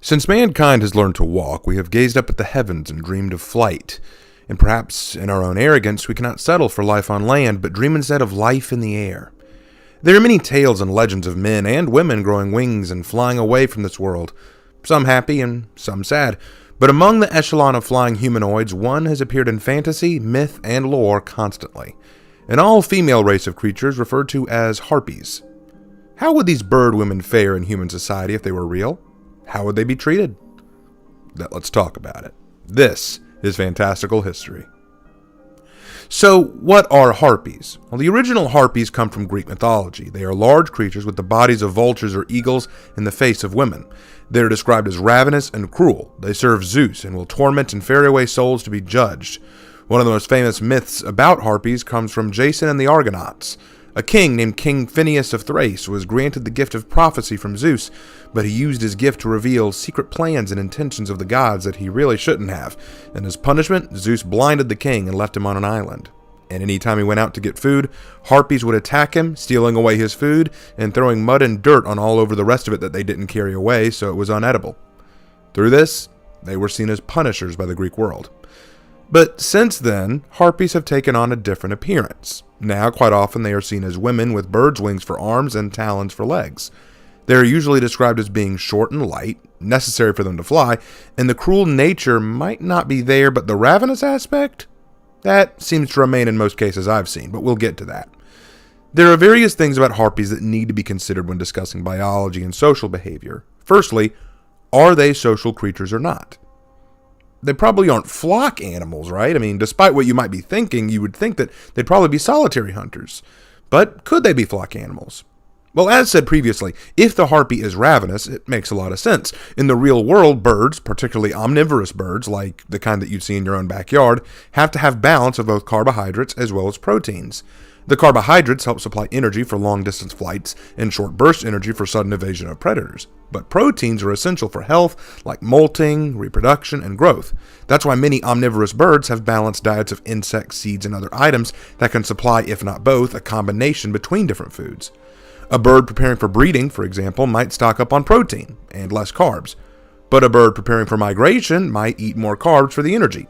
Since mankind has learned to walk, we have gazed up at the heavens and dreamed of flight. And perhaps in our own arrogance, we cannot settle for life on land, but dream instead of life in the air. There are many tales and legends of men and women growing wings and flying away from this world, some happy and some sad. But among the echelon of flying humanoids, one has appeared in fantasy, myth, and lore constantly. An all-female race of creatures referred to as Harpies. How would these bird women fare in human society if they were real? How would they be treated? Let's talk about it. This is Fantastical History. So, what are Harpies? Well, the original Harpies come from Greek mythology. They are large creatures with the bodies of vultures or eagles and the face of women. They are described as ravenous and cruel. They serve Zeus and will torment and ferry away souls to be judged. One of the most famous myths about Harpies comes from Jason and the Argonauts. A king named King Phineus of Thrace was granted the gift of prophecy from Zeus, but he used his gift to reveal secret plans and intentions of the gods that he really shouldn't have. And as punishment, Zeus blinded the king and left him on an island. And any time he went out to get food, Harpies would attack him, stealing away his food and throwing mud and dirt on all over the rest of it that they didn't carry away, so it was unedible. Through this, they were seen as punishers by the Greek world. But since then, Harpies have taken on a different appearance. Now, quite often, they are seen as women with birds' wings for arms and talons for legs. They are usually described as being short and light, necessary for them to fly, and the cruel nature might not be there, but the ravenous aspect? That seems to remain in most cases I've seen, but we'll get to that. There are various things about Harpies that need to be considered when discussing biology and social behavior. Firstly, are they social creatures or not? They probably aren't flock animals, right? I mean, despite what you might be thinking, you would think that they'd probably be solitary hunters. But could they be flock animals? Well, as said previously, if the harpy is ravenous, it makes a lot of sense. In the real world, birds, particularly omnivorous birds, like the kind that you'd see in your own backyard, have to have balance of both carbohydrates as well as proteins. The carbohydrates help supply energy for long-distance flights and short-burst energy for sudden evasion of predators. But proteins are essential for health, like molting, reproduction, and growth. That's why many omnivorous birds have balanced diets of insects, seeds, and other items that can supply, if not both, a combination between different foods. A bird preparing for breeding, for example, might stock up on protein and less carbs. But a bird preparing for migration might eat more carbs for the energy.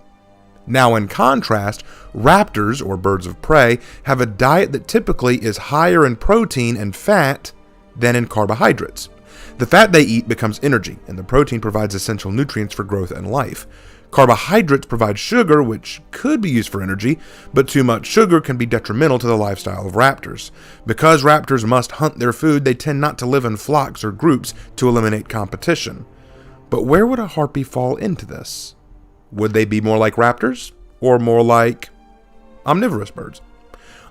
Now, in contrast, raptors, or birds of prey, have a diet that typically is higher in protein and fat than in carbohydrates. The fat they eat becomes energy, and the protein provides essential nutrients for growth and life. Carbohydrates provide sugar, which could be used for energy, but too much sugar can be detrimental to the lifestyle of raptors. Because raptors must hunt their food, they tend not to live in flocks or groups to eliminate competition. But where would a harpy fall into this? Would they be more like raptors, or more like omnivorous birds?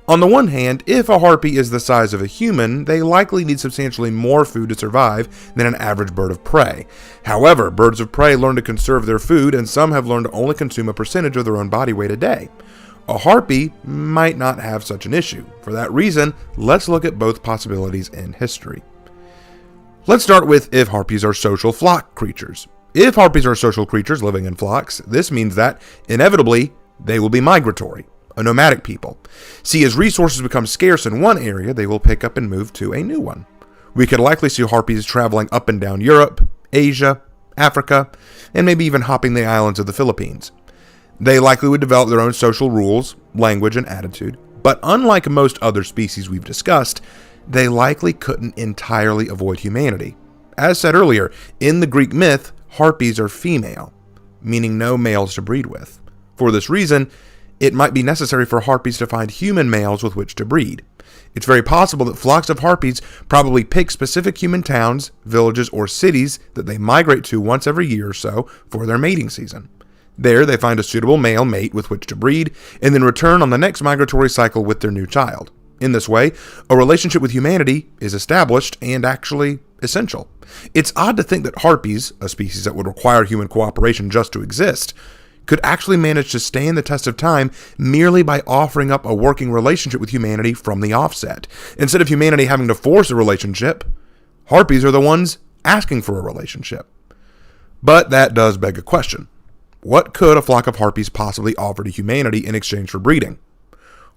On the one hand, if a harpy is the size of a human, they likely need substantially more food to survive than an average bird of prey. However, birds of prey learn to conserve their food, and some have learned to only consume a percentage of their own body weight a day. A harpy might not have such an issue. For that reason, let's look at both possibilities in history. Let's start with if harpies are social flock creatures. If harpies are social creatures living in flocks, this means that, inevitably, they will be migratory, a nomadic people. See, as resources become scarce in one area, they will pick up and move to a new one. We could likely see harpies traveling up and down Europe, Asia, Africa, and maybe even hopping the islands of the Philippines. They likely would develop their own social rules, language, and attitude, but unlike most other species we've discussed, they likely couldn't entirely avoid humanity. As said earlier, in the Greek myth, harpies are female, meaning no males to breed with. For this reason, it might be necessary for harpies to find human males with which to breed. It's very possible that flocks of harpies probably pick specific human towns, villages, or cities that they migrate to once every year or so for their mating season. There, they find a suitable male mate with which to breed, and then return on the next migratory cycle with their new child. In this way, a relationship with humanity is established and actually essential. It's odd to think that harpies, a species that would require human cooperation just to exist, could actually manage to stand the test of time merely by offering up a working relationship with humanity from the offset. Instead of humanity having to force a relationship, harpies are the ones asking for a relationship. But that does beg a question. What could a flock of harpies possibly offer to humanity in exchange for breeding?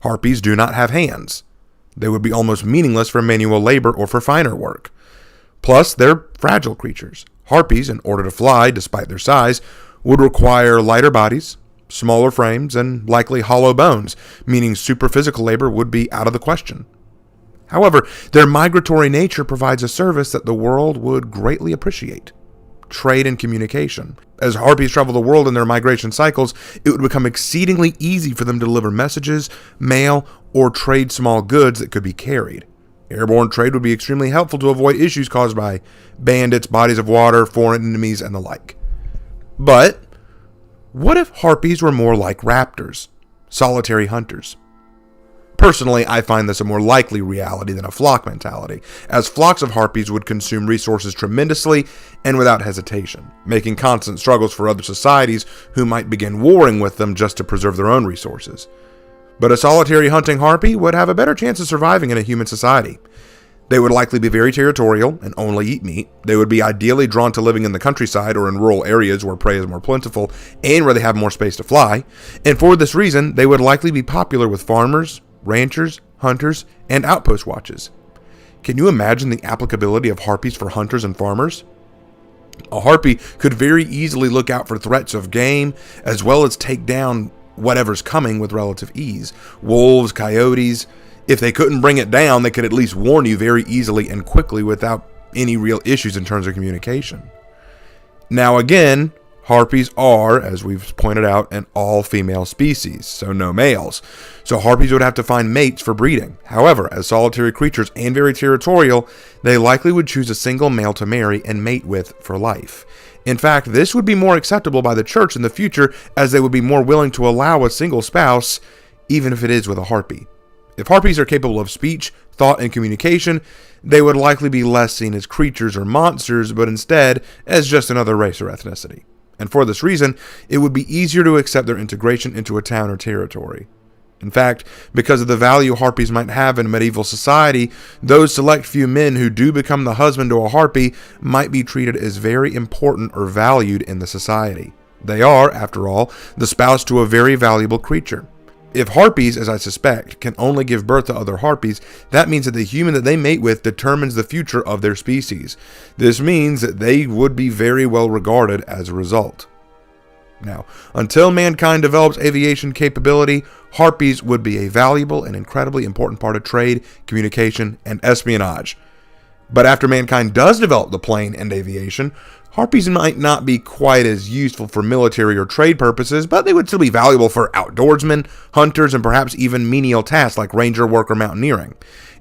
Harpies do not have hands. They would be almost meaningless for manual labor or for finer work. Plus, they're fragile creatures. Harpies, in order to fly despite their size, would require lighter bodies, smaller frames, and likely hollow bones, meaning superphysical labor would be out of the question. However, their migratory nature provides a service that the world would greatly appreciate: trade and communication. As harpies travel the world in their migration cycles, it would become exceedingly easy for them to deliver messages, mail, or trade small goods that could be carried. Airborne trade would be extremely helpful to avoid issues caused by bandits, bodies of water, foreign enemies, and the like. But what if harpies were more like raptors, solitary hunters? Personally, I find this a more likely reality than a flock mentality, as flocks of harpies would consume resources tremendously and without hesitation, making constant struggles for other societies who might begin warring with them just to preserve their own resources. But a solitary hunting harpy would have a better chance of surviving in a human society. They would likely be very territorial and only eat meat. They would be ideally drawn to living in the countryside or in rural areas where prey is more plentiful and where they have more space to fly. And for this reason, they would likely be popular with farmers, ranchers, hunters, and outpost watches. Can you imagine the applicability of harpies for hunters and farmers? A harpy could very easily look out for threats of game, as well as take down whatever's coming with relative ease. Wolves, coyotes. If they couldn't bring it down, they could at least warn you very easily and quickly without any real issues in terms of communication. Now again, harpies are, as we've pointed out, an all-female species, so no males. So harpies would have to find mates for breeding. However, as solitary creatures and very territorial, they likely would choose a single male to marry and mate with for life. In fact, this would be more acceptable by the church in the future, as they would be more willing to allow a single spouse, even if it is with a harpy. If harpies are capable of speech, thought, and communication, they would likely be less seen as creatures or monsters, but instead as just another race or ethnicity. And for this reason, it would be easier to accept their integration into a town or territory. In fact, because of the value harpies might have in medieval society, those select few men who do become the husband to a harpy might be treated as very important or valued in the society. They are, after all, the spouse to a very valuable creature. If harpies, as I suspect, can only give birth to other harpies, that means that the human that they mate with determines the future of their species. This means that they would be very well regarded as a result. Now, until mankind develops aviation capability, harpies would be a valuable and incredibly important part of trade, communication, and espionage. But after mankind does develop the plane and aviation, harpies might not be quite as useful for military or trade purposes, but they would still be valuable for outdoorsmen, hunters, and perhaps even menial tasks like ranger work or mountaineering.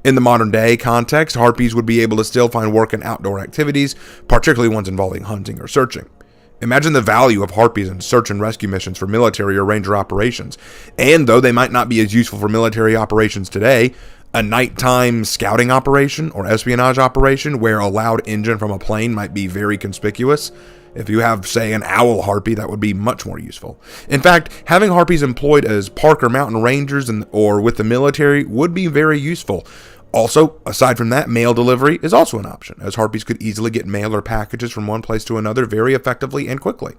In the modern day context, harpies would be able to still find work in outdoor activities, particularly ones involving hunting or searching. Imagine the value of harpies in search and rescue missions for military or ranger operations. And though they might not be as useful for military operations today, a nighttime scouting operation or espionage operation where a loud engine from a plane might be very conspicuous. If you have, say, an owl harpy, that would be much more useful. In fact, having harpies employed as park or mountain rangers or with the military would be very useful. Also, aside from that, mail delivery is also an option, as harpies could easily get mail or packages from one place to another very effectively and quickly.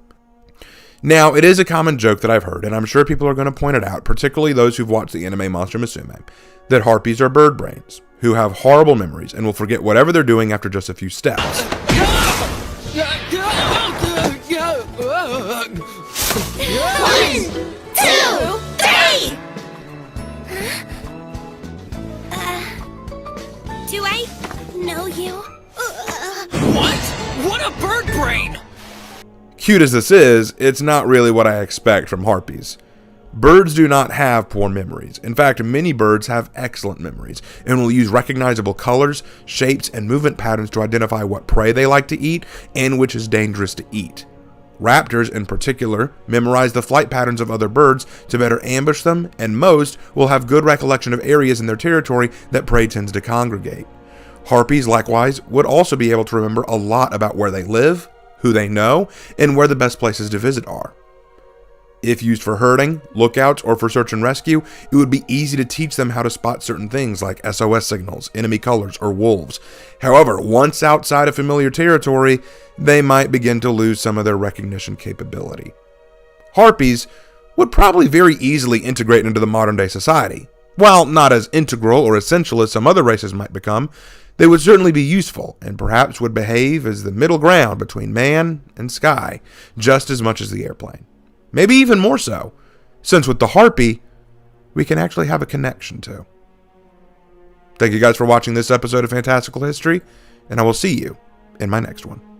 Now, it is a common joke that I've heard, and I'm sure people are going to point it out, particularly those who've watched the anime Monster Musume, that harpies are bird brains, who have horrible memories and will forget whatever they're doing after just a few steps. 1, 2, 3! Do I know you? What? What a bird brain! Cute as this is, it's not really what I expect from harpies. Birds do not have poor memories. In fact, many birds have excellent memories and will use recognizable colors, shapes, and movement patterns to identify what prey they like to eat and which is dangerous to eat. Raptors, in particular, memorize the flight patterns of other birds to better ambush them, and most will have good recollection of areas in their territory that prey tends to congregate. Harpies, likewise, would also be able to remember a lot about where they live, who they know, and where the best places to visit are. If used for herding, lookouts, or for search and rescue, it would be easy to teach them how to spot certain things like SOS signals, enemy colors, or wolves. However, once outside of familiar territory, they might begin to lose some of their recognition capability. Harpies would probably very easily integrate into the modern day society. While not as integral or essential as some other races might become, They would certainly be useful, and perhaps would behave as the middle ground between man and sky, just as much as the airplane. Maybe even more so, since with the Harpy, we can actually have a connection to. Thank you guys for watching this episode of Fantastical History, and I will see you in my next one.